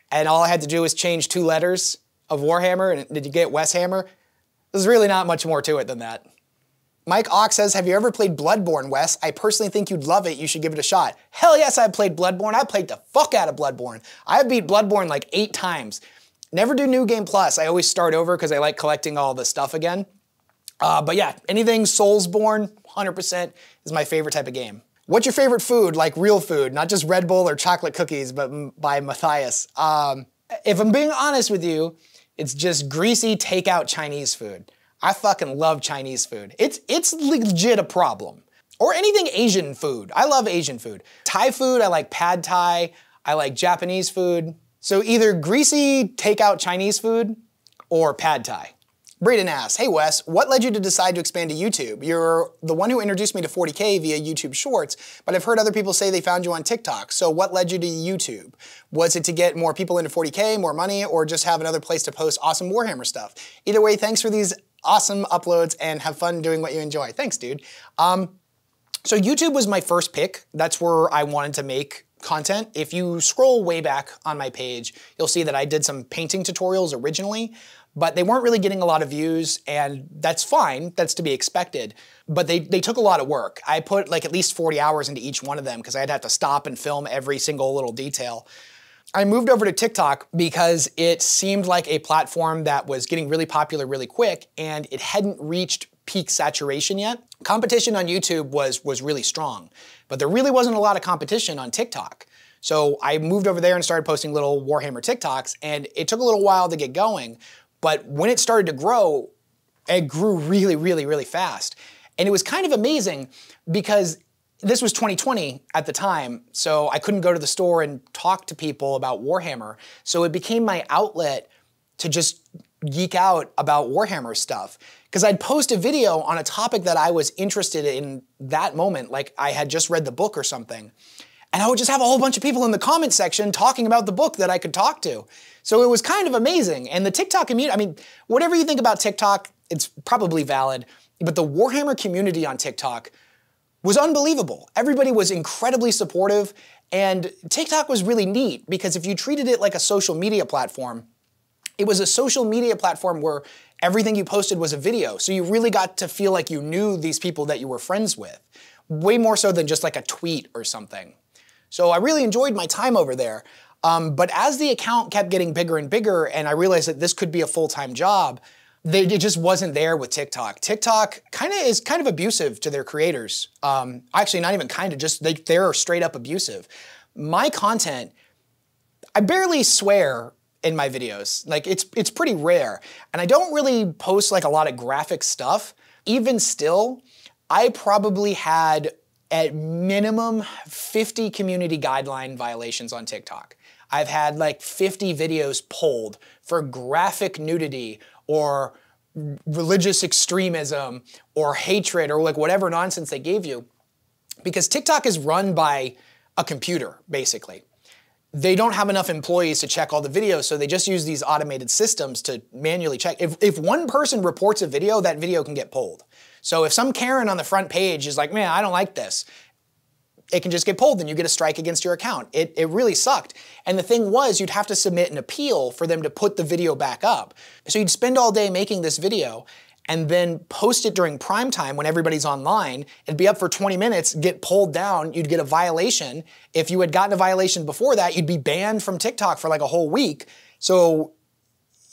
and all I had to do was change 2 letters of Warhammer, and did you get WesHammer? There's really not much more to it than that. Mike Ox says, have you ever played Bloodborne, Wes? I personally think you'd love it. You should give it a shot. Hell yes, I've played Bloodborne. I played the fuck out of Bloodborne. I've beat Bloodborne like 8 times. Never do New Game Plus. I always start over because I like collecting all the stuff again. But yeah, anything Soulsborne, 100% is my favorite type of game. What's your favorite food? Like real food, not just Red Bull or chocolate cookies, but by Matthias. If I'm being honest with you, it's just greasy takeout Chinese food. I fucking love Chinese food. It's legit a problem. Or anything Asian food. I love Asian food. Thai food, I like pad Thai. I like Japanese food. So either greasy takeout Chinese food or pad Thai. Braden asks, hey Wes, what led you to decide to expand to YouTube? You're the one who introduced me to 40k via YouTube Shorts, but I've heard other people say they found you on TikTok. So what led you to YouTube? Was it to get more people into 40k, more money, or just have another place to post awesome Warhammer stuff? Either way, thanks for these awesome uploads and have fun doing what you enjoy. Thanks, dude. So YouTube was my first pick. That's where I wanted to make content. If you scroll way back on my page, you'll see that I did some painting tutorials originally, but they weren't really getting a lot of views, and that's fine, that's to be expected, but they took a lot of work. I put like at least 40 hours into each one of them because I'd have to stop and film every single little detail. I moved over to TikTok because it seemed like a platform that was getting really popular really quick, and it hadn't reached peak saturation yet. Competition on YouTube was really strong, but there really wasn't a lot of competition on TikTok. So I moved over there and started posting little Warhammer TikToks, and it took a little while to get going, but when it started to grow, it grew really, really, really fast. And it was kind of amazing because this was 2020 at the time, so I couldn't go to the store and talk to people about Warhammer. So it became my outlet to just geek out about Warhammer stuff. Because I'd post a video on a topic that I was interested in that moment, like I had just read the book or something. And I would just have a whole bunch of people in the comment section talking about the book that I could talk to. So it was kind of amazing. And the TikTok community, I mean, whatever you think about TikTok, it's probably valid, but the Warhammer community on TikTok was unbelievable. Everybody was incredibly supportive, and TikTok was really neat because if you treated it like a social media platform, it was a social media platform where everything you posted was a video, so you really got to feel like you knew these people that you were friends with, way more so than just like a tweet or something. So I really enjoyed my time over there, but as the account kept getting bigger and bigger and I realized that this could be a full-time job, it just wasn't there with TikTok. TikTok is kind of abusive to their creators. Actually, not even kind of, just they're straight up abusive. My content, I barely swear in my videos. Like it's pretty rare. And I don't really post like a lot of graphic stuff. Even still, I probably had at minimum 50 community guideline violations on TikTok. I've had like 50 videos pulled for graphic nudity or religious extremism or hatred or like whatever nonsense they gave you. Because TikTok is run by a computer, basically. They don't have enough employees to check all the videos, so they just use these automated systems to manually check. If one person reports a video, that video can get pulled. So if some Karen on the front page is like, man, I don't like this, it can just get pulled and you get a strike against your account. It really sucked. And the thing was, you'd have to submit an appeal for them to put the video back up. So you'd spend all day making this video and then post it during prime time when everybody's online. It'd be up for 20 minutes, get pulled down, you'd get a violation. If you had gotten a violation before that, you'd be banned from TikTok for like a whole week. So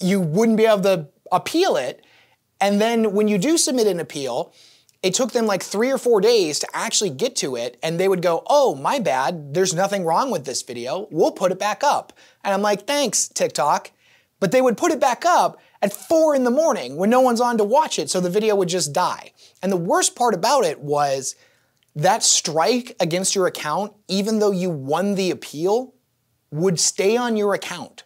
you wouldn't be able to appeal it. And then when you do submit an appeal, it took them like 3 or 4 days to actually get to it, and they would go, oh, my bad, there's nothing wrong with this video, we'll put it back up. And I'm like, thanks, TikTok. But they would put it back up at 4 in the morning when no one's on to watch it, so the video would just die. And the worst part about it was that strike against your account, even though you won the appeal, would stay on your account.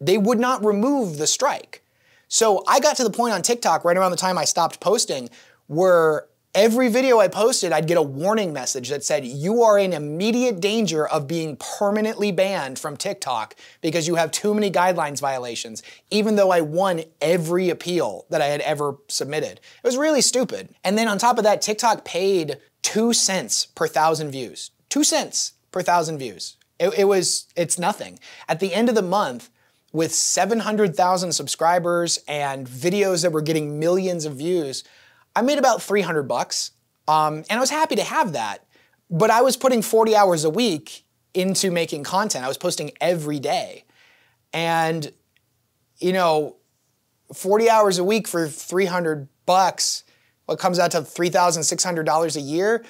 They would not remove the strike. So I got to the point on TikTok right around the time I stopped posting where every video I posted, I'd get a warning message that said, you are in immediate danger of being permanently banned from TikTok because you have too many guidelines violations, even though I won every appeal that I had ever submitted. It was really stupid. And then on top of that, TikTok paid 2 cents per 1,000 views. 2 cents per 1,000 views. It's nothing. At the end of the month, with 700,000 subscribers and videos that were getting millions of views, I made about 300 bucks, and I was happy to have that, but I was putting 40 hours a week into making content. I was posting every day, and, you know, 40 hours a week for 300 bucks, what comes out to $3,600 a year,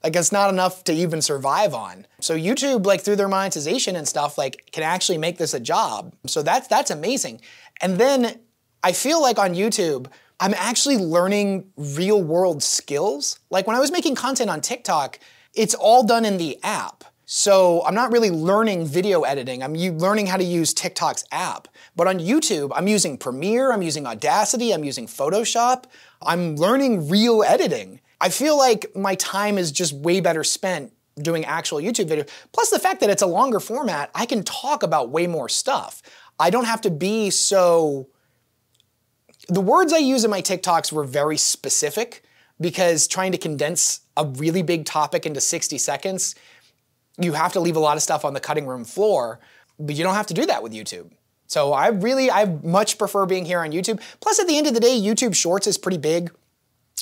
Like it's not enough to even survive on. So YouTube, like through their monetization and stuff, like can actually make this a job. So that's amazing. And then I feel like on YouTube, I'm actually learning real world skills. Like when I was making content on TikTok, it's all done in the app. So I'm not really learning video editing. I'm learning how to use TikTok's app. But on YouTube, I'm using Premiere, I'm using Audacity, I'm using Photoshop. I'm learning real editing. I feel like my time is just way better spent doing actual YouTube videos. Plus the fact that it's a longer format, I can talk about way more stuff. I don't have to be so... The words I use in my TikToks were very specific because trying to condense a really big topic into 60 seconds, you have to leave a lot of stuff on the cutting room floor, but you don't have to do that with YouTube. So I much prefer being here on YouTube. Plus at the end of the day, YouTube Shorts is pretty big,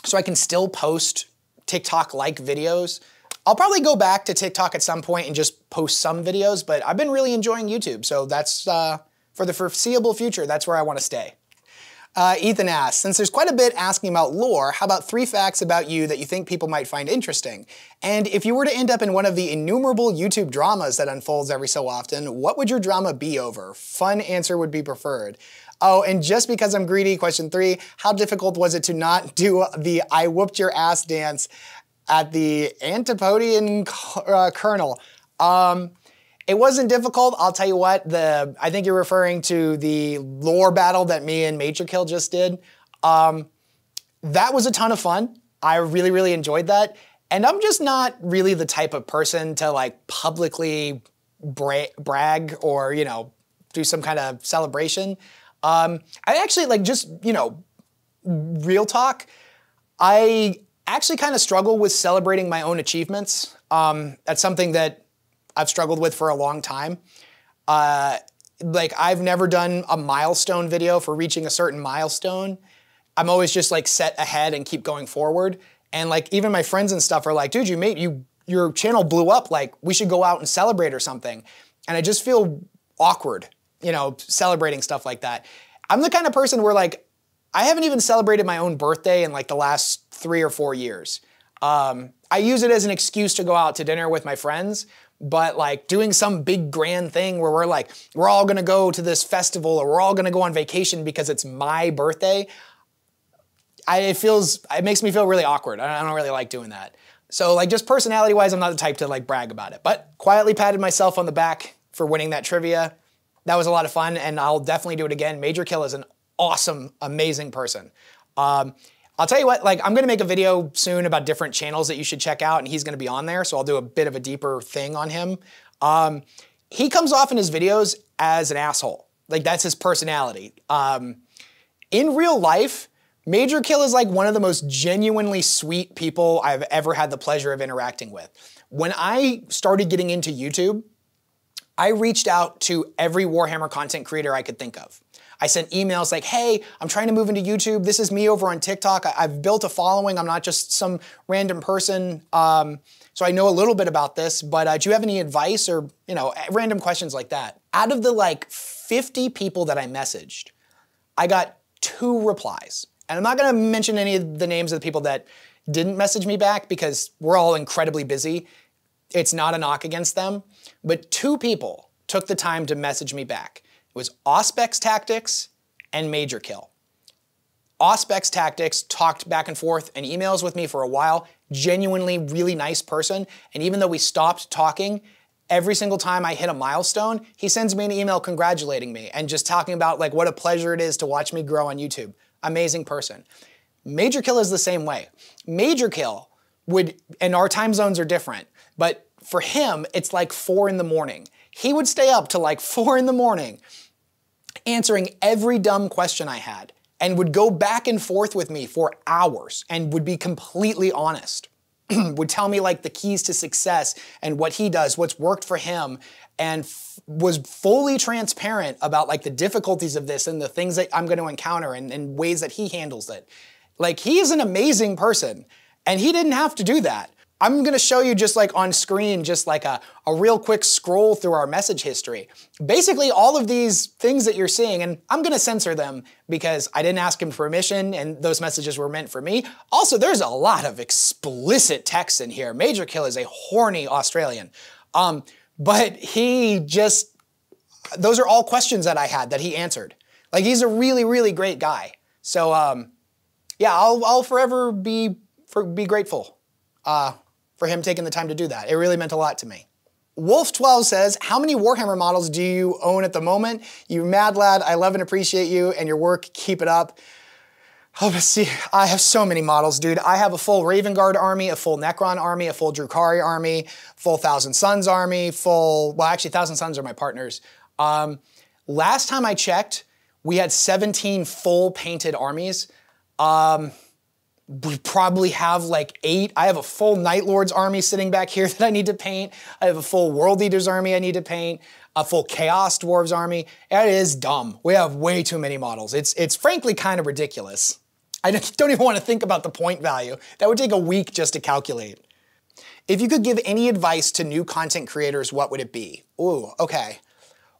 so I can still post TikTok-like videos. I'll probably go back to TikTok at some point and just post some videos, but I've been really enjoying YouTube, so that's, for the foreseeable future, that's where I want to stay. Ethan asks, since there's quite a bit asking about lore, how about 3 facts about you that you think people might find interesting? And if you were to end up in one of the innumerable YouTube dramas that unfolds every so often, what would your drama be over? Fun answer would be preferred. Oh, and just because I'm greedy, question 3, how difficult was it to not do the I whooped your ass dance at the Antipodean Kernel? It wasn't difficult, I'll tell you what, I think you're referring to the lore battle that me and Major Kill just did. That was a ton of fun. I really, really enjoyed that. And I'm just not really the type of person to like publicly brag or, you know, do some kind of celebration. I actually like just, you know, real talk, I actually kind of struggle with celebrating my own achievements. That's something that I've struggled with for a long time. Like I've never done a milestone video for reaching a certain milestone. I'm always just like set ahead and keep going forward. And like even my friends and stuff are like, dude, your channel blew up, like we should go out and celebrate or something. And I just feel awkward, you know, celebrating stuff like that. I'm the kind of person where like, I haven't even celebrated my own birthday in like the last 3 or 4 years. I use it as an excuse to go out to dinner with my friends, but like doing some big grand thing where we're all gonna go to this festival or we're all gonna go on vacation because it's my birthday, it makes me feel really awkward. I don't really like doing that. So like just personality-wise, I'm not the type to like brag about it, but quietly patted myself on the back for winning that trivia. That was a lot of fun and I'll definitely do it again. Major Kill is an awesome, amazing person. I'll tell you what, like I'm gonna make a video soon about different channels that you should check out and he's gonna be on there, so I'll do a bit of a deeper thing on him. He comes off in his videos as an asshole. Like that's his personality. In real life, Major Kill is like one of the most genuinely sweet people I've ever had the pleasure of interacting with. When I started getting into YouTube, I reached out to every Warhammer content creator I could think of. I sent emails like, hey, I'm trying to move into YouTube. This is me over on TikTok. I've built a following. I'm not just some random person. So I know a little bit about this, but do you have any advice or, you know, random questions like that? Out of the like 50 people that I messaged, I got 2 replies. And I'm not gonna mention any of the names of the people that didn't message me back because we're all incredibly busy. It's not a knock against them, but 2 people took the time to message me back. It was Auspex Tactics and Major Kill. Auspex Tactics talked back and forth in emails with me for a while, genuinely really nice person, and even though we stopped talking, every single time I hit a milestone, he sends me an email congratulating me and just talking about like what a pleasure it is to watch me grow on YouTube. Amazing person. Major Kill is the same way. Major Kill would, and our time zones are different, but for him, it's like 4 in the morning. He would stay up till like 4 in the morning answering every dumb question I had and would go back and forth with me for hours and would be completely honest. Would tell me like the keys to success and what he does, what's worked for him, and was fully transparent about like the difficulties of this and the things that I'm gonna encounter and ways that he handles it. Like he is an amazing person and he didn't have to do that. I'm gonna show you just like on screen, just like a real quick scroll through our message history. Basically all of these things that you're seeing, and I'm gonna censor them because I didn't ask him permission and those messages were meant for me. Also, there's a lot of explicit text in here. Major Kill is a horny Australian. But he just, those are all questions that I had that he answered. Like he's a really, really great guy. So yeah, I'll forever be grateful for him taking the time to do that. It really meant a lot to me. Wolf12 says, how many Warhammer models do you own at the moment? You mad lad, I love and appreciate you and your work, keep it up. Oh, but see, I have so many models, dude. I have a full Raven Guard army, a full Necron army, a full Drukhari army, full Thousand Sons army, well actually Thousand Sons are my partners. Last time I checked, we had 17 full painted armies. We probably have like 8. I have a full Night Lords army sitting back here that I need to paint. I have a full World Eaters army I need to paint. A full Chaos Dwarves army. It is dumb. We have way too many models. It's frankly kind of ridiculous. I don't even want to think about the point value. That would take a week just to calculate. If you could give any advice to new content creators, what would it be? Ooh, okay.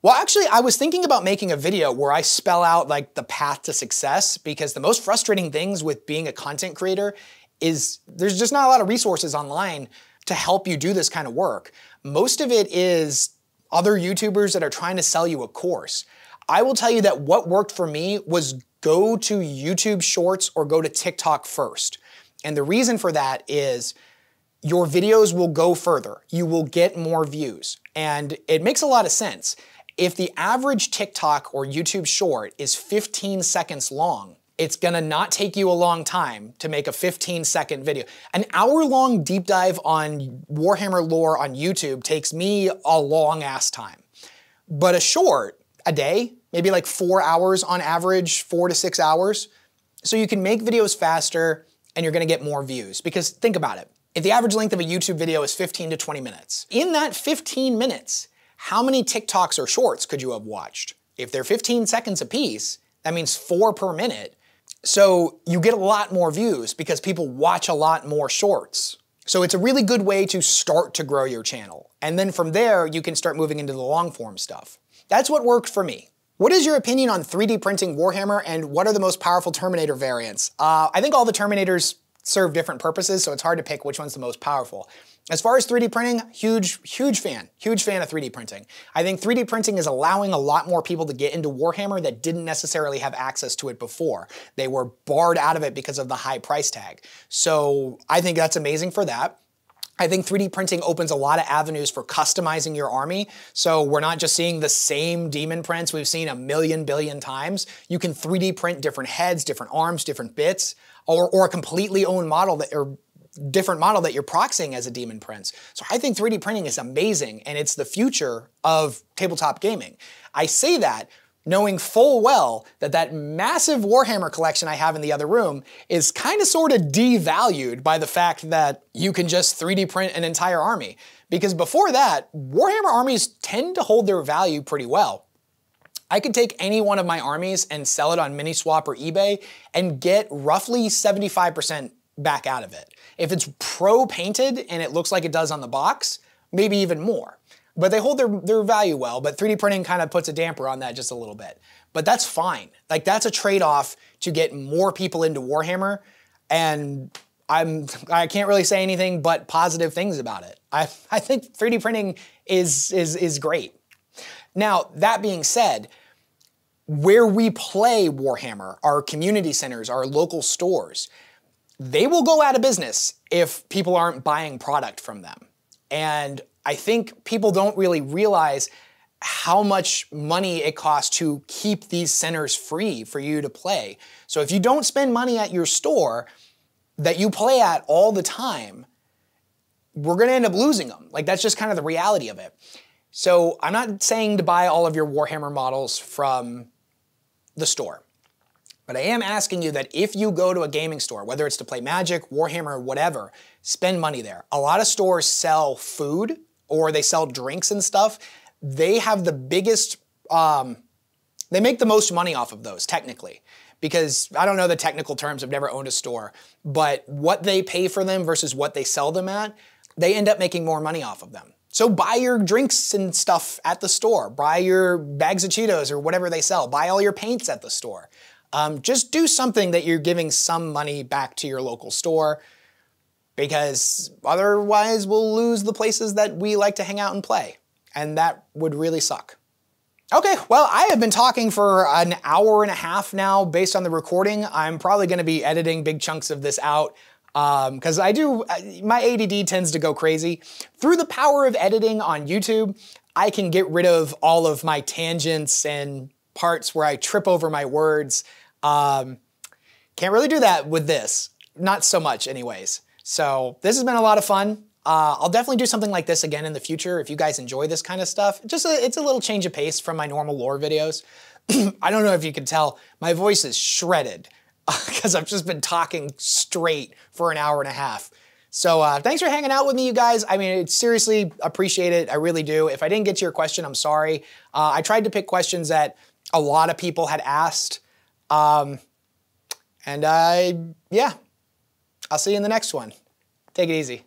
Well, actually, I was thinking about making a video where I spell out like the path to success, because the most frustrating things with being a content creator is there's just not a lot of resources online to help you do this kind of work. Most of it is other YouTubers that are trying to sell you a course. I will tell you that what worked for me was go to YouTube Shorts or go to TikTok first. And the reason for that is your videos will go further. You will get more views. And it makes a lot of sense. If the average TikTok or YouTube short is 15 seconds long, it's gonna not take you a long time to make a 15-second video. An hour-long deep dive on Warhammer lore on YouTube takes me a long ass time. But a short, a day, maybe like 4 hours on average, 4 to 6 hours. So you can make videos faster and you're gonna get more views. Because think about it, if the average length of a YouTube video is 15 to 20 minutes, in that 15 minutes, how many TikToks or shorts could you have watched? If they're 15 seconds a piece, that means 4 per minute. So you get a lot more views because people watch a lot more shorts. So it's a really good way to start to grow your channel. And then from there, you can start moving into the long form stuff. That's what worked for me. What is your opinion on 3D printing Warhammer and what are the most powerful Terminator variants? I think all the Terminators serve different purposes, so it's hard to pick which one's the most powerful. As far as 3D printing, huge fan of 3D printing. I think 3D printing is allowing a lot more people to get into Warhammer that didn't necessarily have access to it before. They were barred out of it because of the high price tag. So I think that's amazing for that. I think 3D printing opens a lot of avenues for customizing your army. So we're not just seeing the same demon prints we've seen a million billion times. You can 3D print different heads, different arms, different bits, or a completely own model that, or different model that you're proxying as a demon prince. So I think 3D printing is amazing and it's the future of tabletop gaming. I say that knowing full well that that massive Warhammer collection I have in the other room is kind of sort of devalued by the fact that you can just 3D print an entire army. Because before that, Warhammer armies tend to hold their value pretty well. I could take any one of my armies and sell it on Miniswap or eBay and get roughly 75% back out of it. If it's pro painted and it looks like it does on the box, maybe even more. But they hold their value well, but 3D printing kind of puts a damper on that just a little bit. But that's fine. Like that's a trade-off to get more people into Warhammer, and I can't really say anything but positive things about it. I think 3D printing is great. Now, that being said, where we play Warhammer, our community centers, our local stores, they will go out of business if people aren't buying product from them. And I think people don't really realize how much money it costs to keep these centers free for you to play. So if you don't spend money at your store that you play at all the time, we're gonna end up losing them. Like that's just kind of the reality of it. So I'm not saying to buy all of your Warhammer models from the store. But I am asking you that if you go to a gaming store, whether it's to play Magic, Warhammer, whatever, spend money there. A lot of stores sell food or they sell drinks and stuff. They have the biggest, they make the most money off of those technically because I don't know the technical terms, I've never owned a store, but what they pay for them versus what they sell them at, they end up making more money off of them. So buy your drinks and stuff at the store, buy your bags of Cheetos or whatever they sell, buy all your paints at the store. Just do something that you're giving some money back to your local store, because otherwise we'll lose the places that we like to hang out and play, and that would really suck. Okay, well, I have been talking for an hour and a half now based on the recording. I'm probably gonna be editing big chunks of this out because my ADD tends to go crazy. Through the power of editing on YouTube, I can get rid of all of my tangents and parts where I trip over my words. Can't really do that with this, not so much anyways. So this has been a lot of fun. I'll definitely do something like this again in the future if you guys enjoy this kind of stuff. It's a little change of pace from my normal lore videos. I don't know if you can tell, my voice is shredded because I've just been talking straight for an hour and a half. So thanks for hanging out with me, you guys. I mean, seriously appreciate it. I really do. If I didn't get to your question, I'm sorry. I tried to pick questions that a lot of people had asked. Yeah, I'll see you in the next one. Take it easy.